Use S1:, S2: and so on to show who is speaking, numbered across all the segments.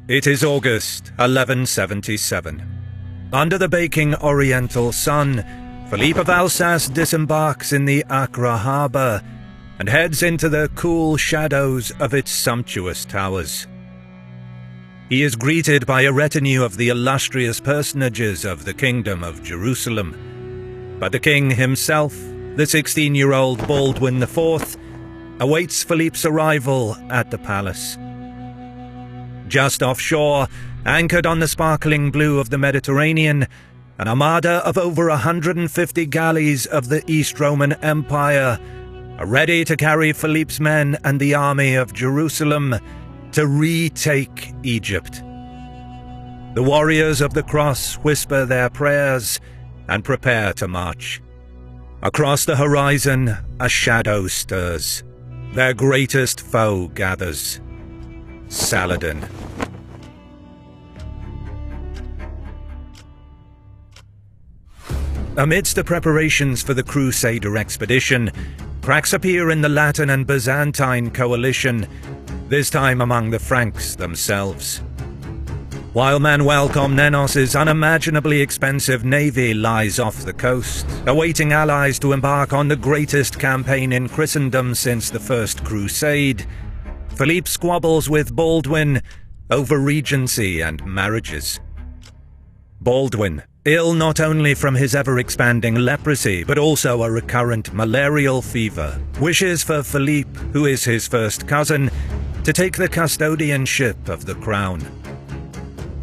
S1: It is August 1177. Under the baking oriental sun, Philippe of Alsace disembarks in the Acre harbour and heads into the cool shadows of its sumptuous towers. He is greeted by a retinue of the illustrious personages of the Kingdom of Jerusalem, but the king himself, the 16-year-old Balwadin IV, awaits Philippe's arrival at the palace. Just offshore, anchored on the sparkling blue of the Mediterranean, an armada of over 150 galleys of the East Roman Empire are ready to carry Philippe's men and the army of Jerusalem to retake Egypt. The warriors of the cross whisper their prayers and prepare to march. Across the horizon, a shadow stirs. Their greatest foe gathers. Saladin. Amidst the preparations for the Crusader expedition, cracks appear in the Latin and Byzantine coalition, this time among the Franks themselves. While Manuel Comnenos's unimaginably expensive navy lies off the coast, awaiting allies to embark on the greatest campaign in Christendom since the First Crusade, Philippe squabbles with Balwadin over regency and marriages. Balwadin, ill not only from his ever-expanding leprosy but also a recurrent malarial fever, wishes for Philippe, who is his first cousin, to take the custodianship of the crown.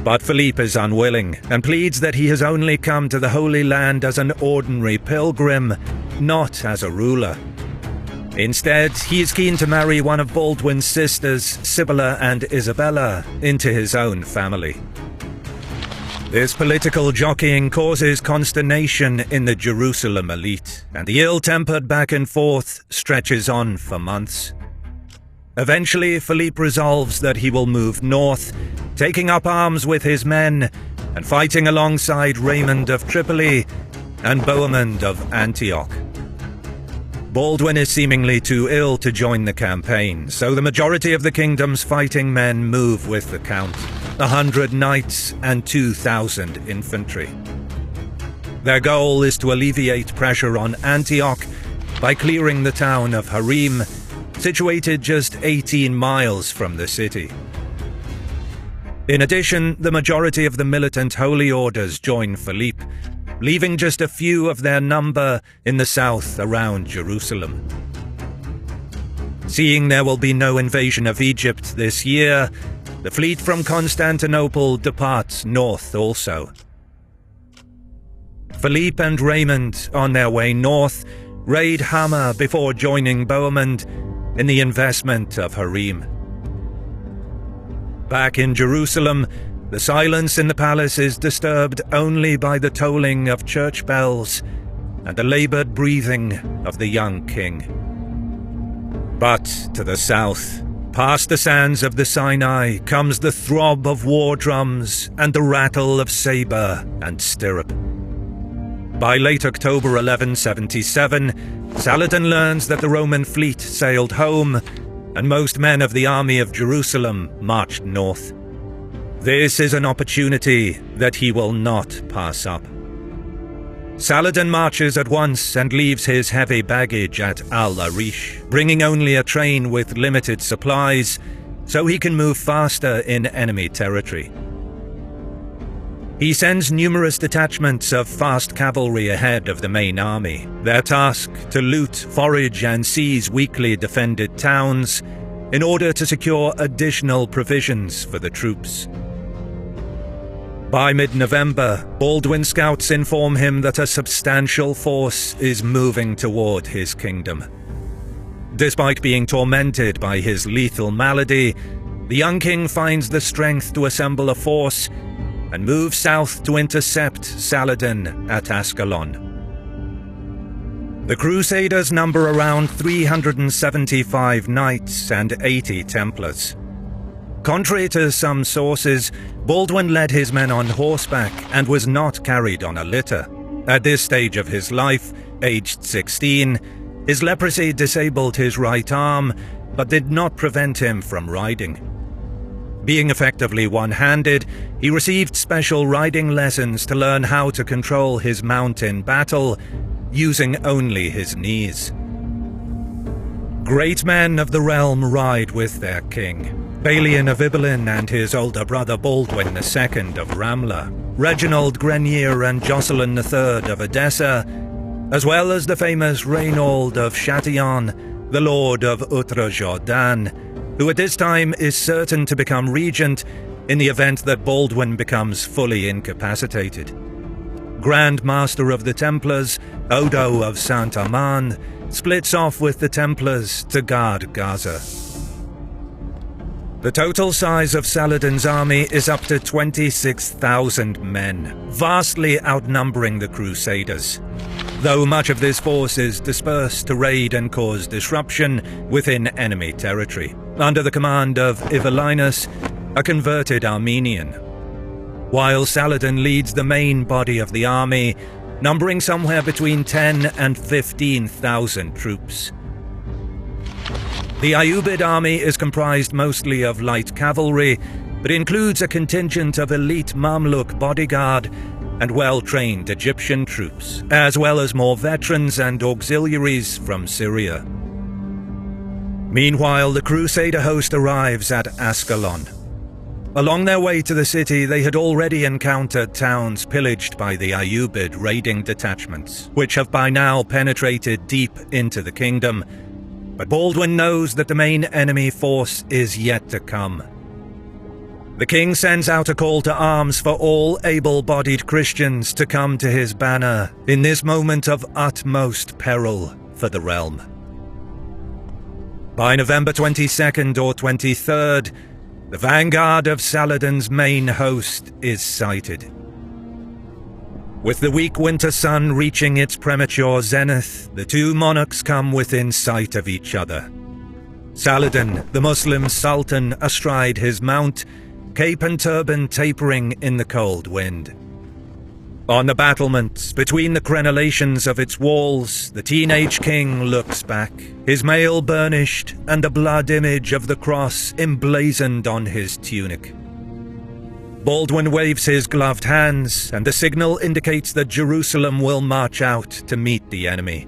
S1: But Philippe is unwilling and pleads that he has only come to the Holy Land as an ordinary pilgrim, not as a ruler. Instead, he is keen to marry one of Balwadin's sisters, Sibylla and Isabella, into his own family. This political jockeying causes consternation in the Jerusalem elite, and the ill-tempered back and forth stretches on for months. Eventually, Philippe resolves that he will move north, taking up arms with his men and fighting alongside Raymond of Tripoli and Bohemond of Antioch. Balwadin is seemingly too ill to join the campaign, so the majority of the kingdom's fighting men move with the Count, 100 knights and 2,000 infantry. Their goal is to alleviate pressure on Antioch by clearing the town of Harim, situated just 18 miles from the city. In addition, the majority of the militant holy orders join Philippe, leaving just a few of their number in the south around Jerusalem. Seeing there will be no invasion of Egypt this year, the fleet from Constantinople departs north also. Philippe and Raymond, on their way north, raid Hama before joining Bohemond in the investment of Harim. Back in Jerusalem, the silence in the palace is disturbed only by the tolling of church bells and the laboured breathing of the young king. But to the south, past the sands of the Sinai, comes the throb of war drums and the rattle of sabre and stirrup. By late October 1177, Saladin learns that the Roman fleet sailed home, and most men of the army of Jerusalem marched north. This is an opportunity that he will not pass up. Saladin marches at once and leaves his heavy baggage at Al-Arish, bringing only a train with limited supplies, so he can move faster in enemy territory. He sends numerous detachments of fast cavalry ahead of the main army, their task to loot, forage and seize weakly defended towns in order to secure additional provisions for the troops. By mid-November, Balwadin scouts inform him that a substantial force is moving toward his kingdom. Despite being tormented by his lethal malady, the young king finds the strength to assemble a force and moves south to intercept Saladin at Ascalon. The Crusaders number around 375 knights and 80 Templars. Contrary to some sources, Balwadin led his men on horseback and was not carried on a litter. At this stage of his life, aged 16, his leprosy disabled his right arm, but did not prevent him from riding. Being effectively one-handed, he received special riding lessons to learn how to control his mount in battle, using only his knees. Great men of the realm ride with their king. Balwadin of Ibelin and his older brother Balwadin II of Ramla, Reginald Grenier and Jocelyn III of Edessa, as well as the famous Reynaud of Chatillon, the Lord of Outre-Jourdain, who at this time is certain to become regent in the event that Balwadin becomes fully incapacitated. Grand Master of the Templars, Odo of Saint-Amand, splits off with the Templars to guard Gaza. The total size of Saladin's army is up to 26,000 men, vastly outnumbering the Crusaders, though much of this force is dispersed to raid and cause disruption within enemy territory, under the command of Ivelinus, a converted Armenian, while Saladin leads the main body of the army, numbering somewhere between 10 and 15,000 troops. The Ayyubid army is comprised mostly of light cavalry, but includes a contingent of elite Mamluk bodyguard and well-trained Egyptian troops, as well as more veterans and auxiliaries from Syria. Meanwhile, the Crusader host arrives at Ascalon. Along their way to the city, they had already encountered towns pillaged by the Ayyubid raiding detachments, which have by now penetrated deep into the kingdom. But Balwadin knows that the main enemy force is yet to come. The king sends out a call to arms for all able-bodied Christians to come to his banner in this moment of utmost peril for the realm. By November 22nd or 23rd, the vanguard of Saladin's main host is sighted. With the weak winter sun reaching its premature zenith, the two monarchs come within sight of each other. Saladin, the Muslim sultan, astride his mount, cape and turban tapering in the cold wind. On the battlements, between the crenellations of its walls, the teenage king looks back, his mail burnished and the blood image of the cross emblazoned on his tunic. Balwadin waves his gloved hands, and the signal indicates that Jerusalem will march out to meet the enemy.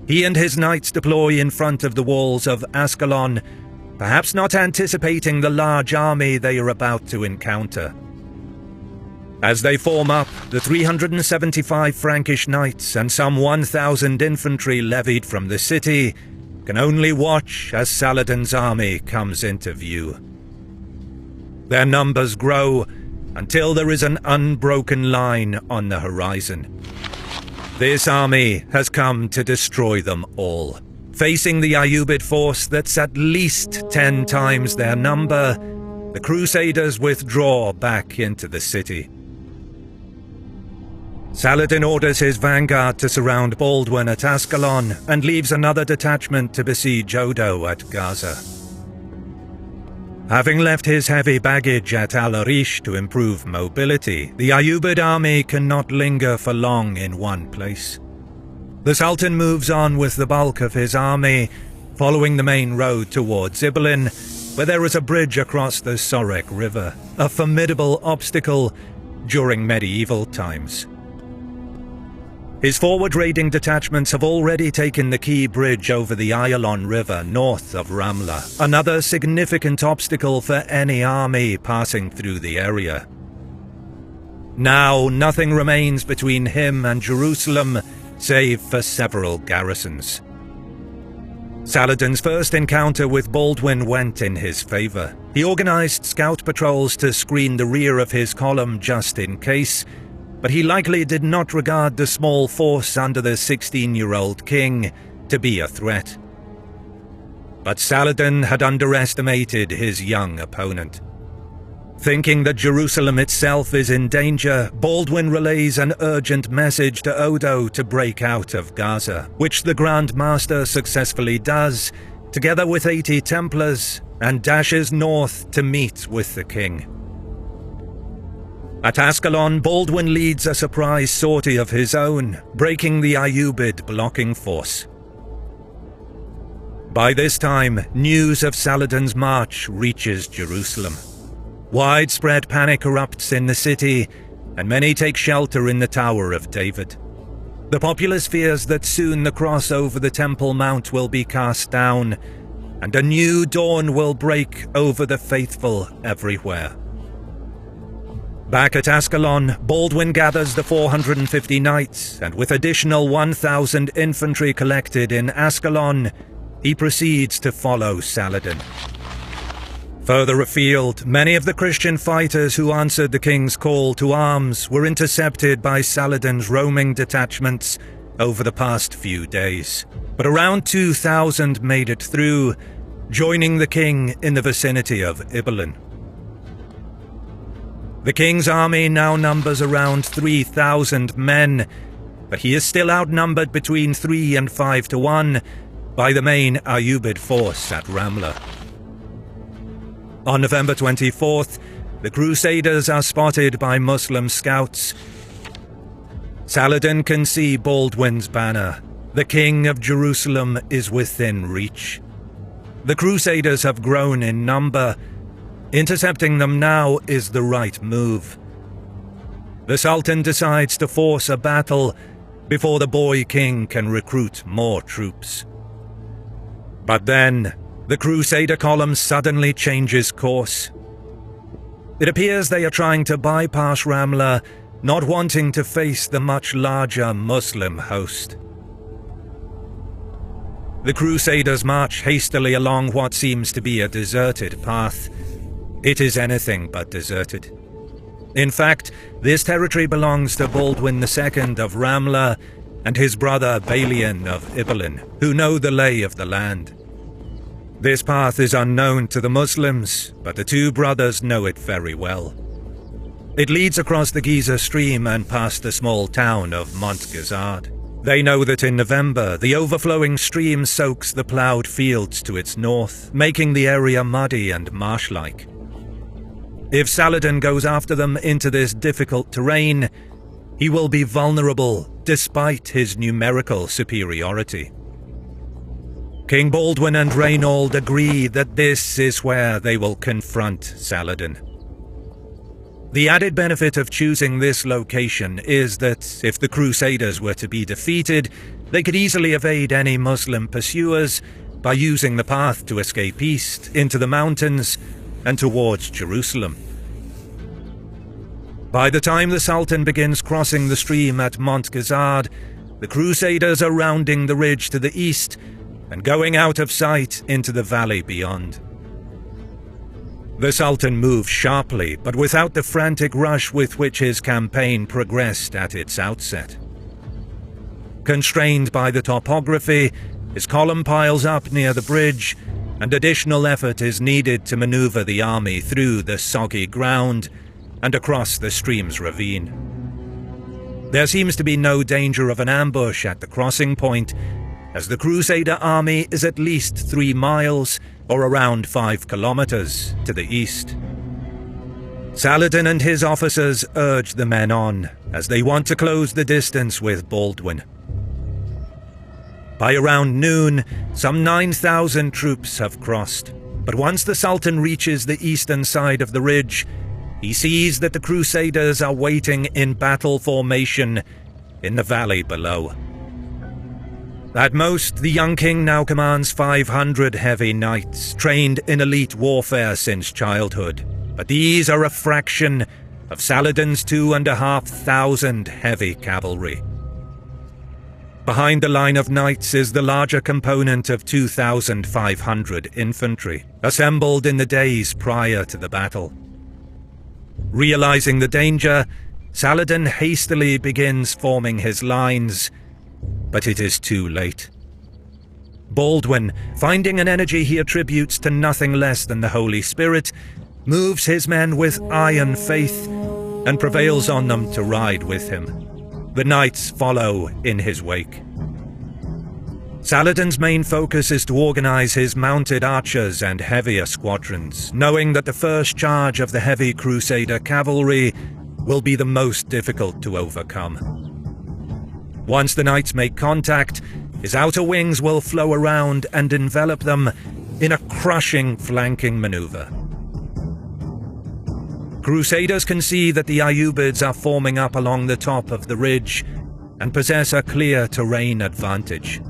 S1: He and his knights deploy in front of the walls of Ascalon, perhaps not anticipating the large army they are about to encounter. As they form up, the 375 Frankish knights and some 1,000 infantry levied from the city can only watch as Saladin's army comes into view. Their numbers grow until there is an unbroken line on the horizon. This army has come to destroy them all. Facing the Ayyubid force that's at least 10 times their number, the Crusaders withdraw back into the city. Saladin orders his vanguard to surround Balwadin at Ascalon and leaves another detachment to besiege Odo at Gaza. Having left his heavy baggage at Al-Arish to improve mobility, the Ayyubid army cannot linger for long in one place. The Sultan moves on with the bulk of his army, following the main road towards Ibelin, where there is a bridge across the Sorek River, a formidable obstacle during medieval times. His forward raiding detachments have already taken the key bridge over the Ayalon River north of Ramla, another significant obstacle for any army passing through the area. Now nothing remains between him and Jerusalem, save for several garrisons. Saladin's first encounter with Balwadin went in his favor. He organized scout patrols to screen the rear of his column just in case, but he likely did not regard the small force under the 16-year-old king to be a threat. But Saladin had underestimated his young opponent. Thinking that Jerusalem itself is in danger, Balwadin relays an urgent message to Odo to break out of Gaza, which the Grand Master successfully does, together with 80 Templars, and dashes north to meet with the king. At Ascalon, Balwadin leads a surprise sortie of his own, breaking the Ayyubid blocking force. By this time, news of Saladin's march reaches Jerusalem. Widespread panic erupts in the city, and many take shelter in the Tower of David. The populace fears that soon the cross over the Temple Mount will be cast down, and a new dawn will break over the faithful everywhere. Back at Ascalon, Balduin gathers the 450 knights, and with additional 1,000 infantry collected in Ascalon, he proceeds to follow Saladin. Further afield, many of the Christian fighters who answered the king's call to arms were intercepted by Saladin's roaming detachments over the past few days. But around 2,000 made it through, joining the king in the vicinity of Ibelin. The king's army now numbers around 3,000 men, but he is still outnumbered between 3 and 5 to 1 by the main Ayyubid force at Ramla. On November 24th, the Crusaders are spotted by Muslim scouts. Saladin can see Balduin's banner. The King of Jerusalem is within reach. The Crusaders have grown in number. Intercepting them now is the right move. The Sultan decides to force a battle before the boy king can recruit more troops. But then, the Crusader column suddenly changes course. It appears they are trying to bypass Ramla, not wanting to face the much larger Muslim host. The Crusaders march hastily along what seems to be a deserted path. It is anything but deserted. In fact, this territory belongs to Balduin II of Ramla and his brother Balwadin of Ibelin, who know the lay of the land. This path is unknown to the Muslims, but the two brothers know it very well. It leads across the Giza stream and past the small town of Montgazard. They know that in November, the overflowing stream soaks the ploughed fields to its north, making the area muddy and marsh-like. If Saladin goes after them into this difficult terrain, he will be vulnerable despite his numerical superiority. King Balduin and Reynold agree that this is where they will confront Saladin. The added benefit of choosing this location is that if the Crusaders were to be defeated, they could easily evade any Muslim pursuers by using the path to escape east into the mountains and towards Jerusalem. By the time the Sultan begins crossing the stream at Montgazard, the Crusaders are rounding the ridge to the east and going out of sight into the valley beyond. The Sultan moves sharply, but without the frantic rush with which his campaign progressed at its outset. Constrained by the topography, his column piles up near the bridge, and additional effort is needed to maneuver the army through the soggy ground and across the stream's ravine. There seems to be no danger of an ambush at the crossing point, as the Crusader army is at least 3 miles, or around 5 kilometers, to the east. Saladin and his officers urge the men on, as they want to close the distance with Balduin. By around noon, some 9,000 troops have crossed, but once the Sultan reaches the eastern side of the ridge, he sees that the Crusaders are waiting in battle formation in the valley below. At most, the young king now commands 500 heavy knights, trained in elite warfare since childhood, but these are a fraction of Saladin's 2,500 heavy cavalry. Behind the line of knights is the larger component of 2,500 infantry, assembled in the days prior to the battle. Realizing the danger, Saladin hastily begins forming his lines, but it is too late. Balduin, finding an energy he attributes to nothing less than the Holy Spirit, moves his men with iron faith and prevails on them to ride with him. The knights follow in his wake. Saladin's main focus is to organize his mounted archers and heavier squadrons, knowing that the first charge of the heavy Crusader cavalry will be the most difficult to overcome. Once the knights make contact, his outer wings will flow around and envelop them in a crushing flanking maneuver. Crusaders can see that the Ayyubids are forming up along the top of the ridge and possess a clear terrain advantage.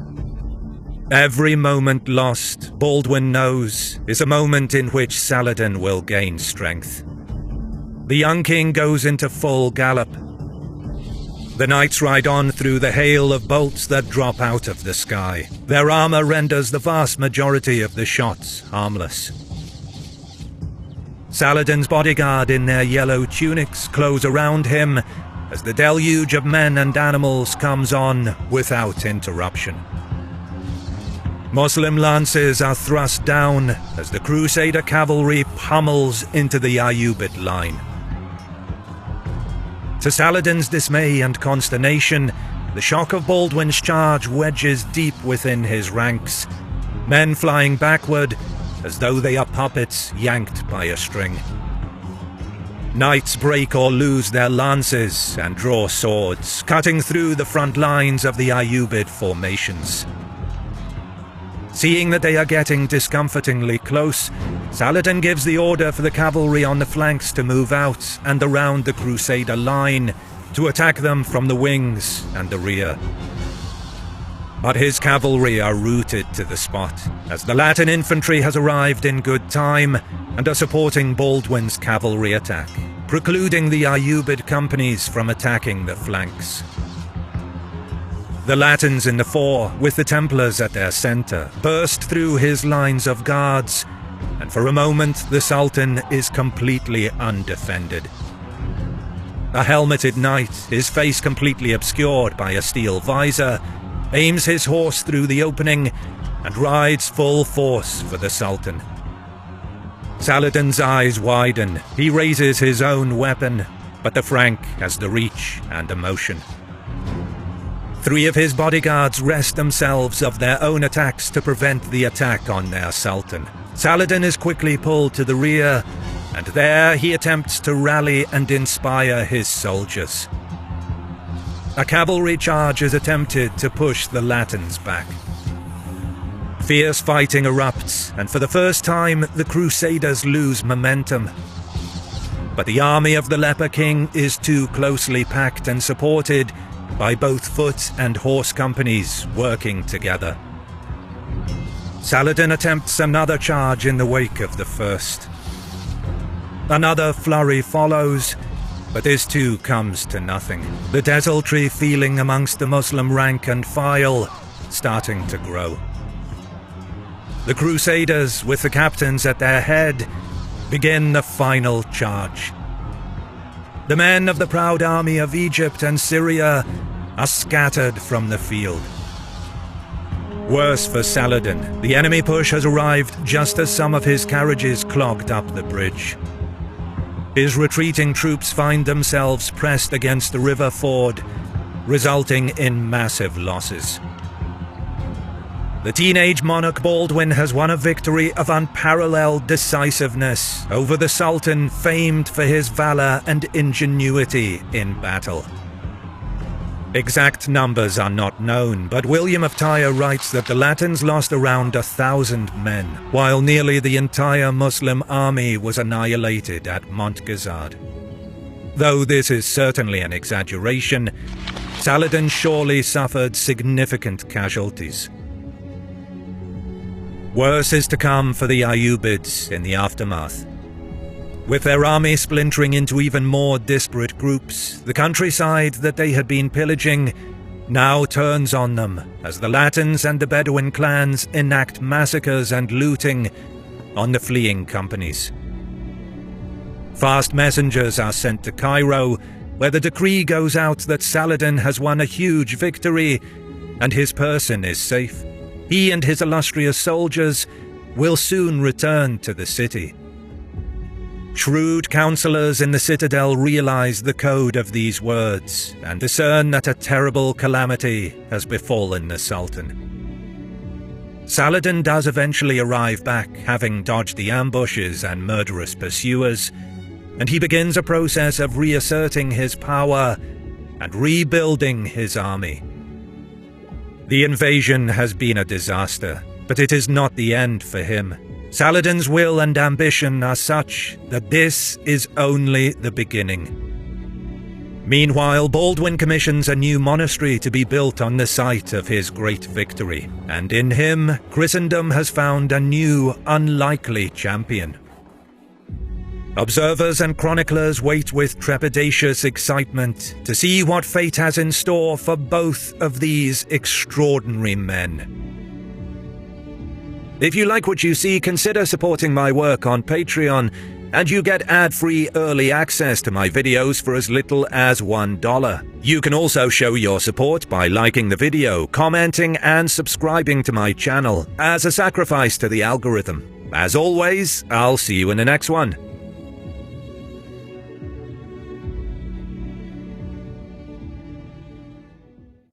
S1: Every moment lost, Baldwin knows, is a moment in which Saladin will gain strength. The young king goes into full gallop. The knights ride on through the hail of bolts that drop out of the sky. Their armor renders the vast majority of the shots harmless. Saladin's bodyguard in their yellow tunics close around him as the deluge of men and animals comes on without interruption. Muslim lances are thrust down as the Crusader cavalry pummels into the Ayyubid line. To Saladin's dismay and consternation, the shock of Baldwin's charge wedges deep within his ranks, men flying backward as though they are puppets yanked by a string. Knights break or lose their lances and draw swords, cutting through the front lines of the Ayyubid formations. Seeing that they are getting discomfortingly close, Saladin gives the order for the cavalry on the flanks to move out and around the Crusader line to attack them from the wings and the rear. But his cavalry are rooted to the spot, as the Latin infantry has arrived in good time and are supporting Baldwin's cavalry attack, precluding the Ayyubid companies from attacking the flanks. The Latins in the fore, with the Templars at their centre, burst through his lines of guards, and for a moment the Sultan is completely undefended. A helmeted knight, his face completely obscured by a steel visor, aims his horse through the opening and rides full force for the Sultan. Saladin's eyes widen. He raises his own weapon, but the Frank has the reach and the motion. 3 of his bodyguards wrest themselves of their own attacks to prevent the attack on their Sultan. Saladin is quickly pulled to the rear, and there he attempts to rally and inspire his soldiers. A cavalry charge is attempted to push the Latins back. Fierce fighting erupts, and for the first time the Crusaders lose momentum. But the army of the Leper King is too closely packed and supported by both foot and horse companies working together. Saladin attempts another charge in the wake of the first. Another flurry follows, but this too comes to nothing, the desultory feeling amongst the Muslim rank and file starting to grow. The Crusaders, with the captains at their head, begin the final charge. The men of the proud army of Egypt and Syria are scattered from the field. Worse for Saladin, the enemy push has arrived just as some of his carriages clogged up the bridge. His retreating troops find themselves pressed against the river ford, resulting in massive losses. The teenage monarch Baldwin has won a victory of unparalleled decisiveness over the Sultan famed for his valor and ingenuity in battle. Exact numbers are not known, but William of Tyre writes that the Latins lost around 1,000 men, while nearly the entire Muslim army was annihilated at Montgazard. Though this is certainly an exaggeration, Saladin surely suffered significant casualties. Worse is to come for the Ayyubids in the aftermath. With their army splintering into even more disparate groups, the countryside that they had been pillaging now turns on them as the Latins and the Bedouin clans enact massacres and looting on the fleeing companies. Fast messengers are sent to Cairo, where the decree goes out that Saladin has won a huge victory and his person is safe. He and his illustrious soldiers will soon return to the city. Shrewd councillors in the citadel realize the code of these words and discern that a terrible calamity has befallen the Sultan. Saladin does eventually arrive back, having dodged the ambushes and murderous pursuers, and he begins a process of reasserting his power and rebuilding his army. The invasion has been a disaster, but it is not the end for him. Saladin's will and ambition are such that this is only the beginning. Meanwhile, Baldwin commissions a new monastery to be built on the site of his great victory, and in him, Christendom has found a new, unlikely champion. Observers and chroniclers wait with trepidatious excitement to see what fate has in store for both of these extraordinary men. If you like what you see, consider supporting my work on Patreon, and you get ad-free early access to my videos for as little as $1. You can also show your support by liking the video, commenting, and subscribing to my channel as a sacrifice to the algorithm. As always, I'll see you in the next one.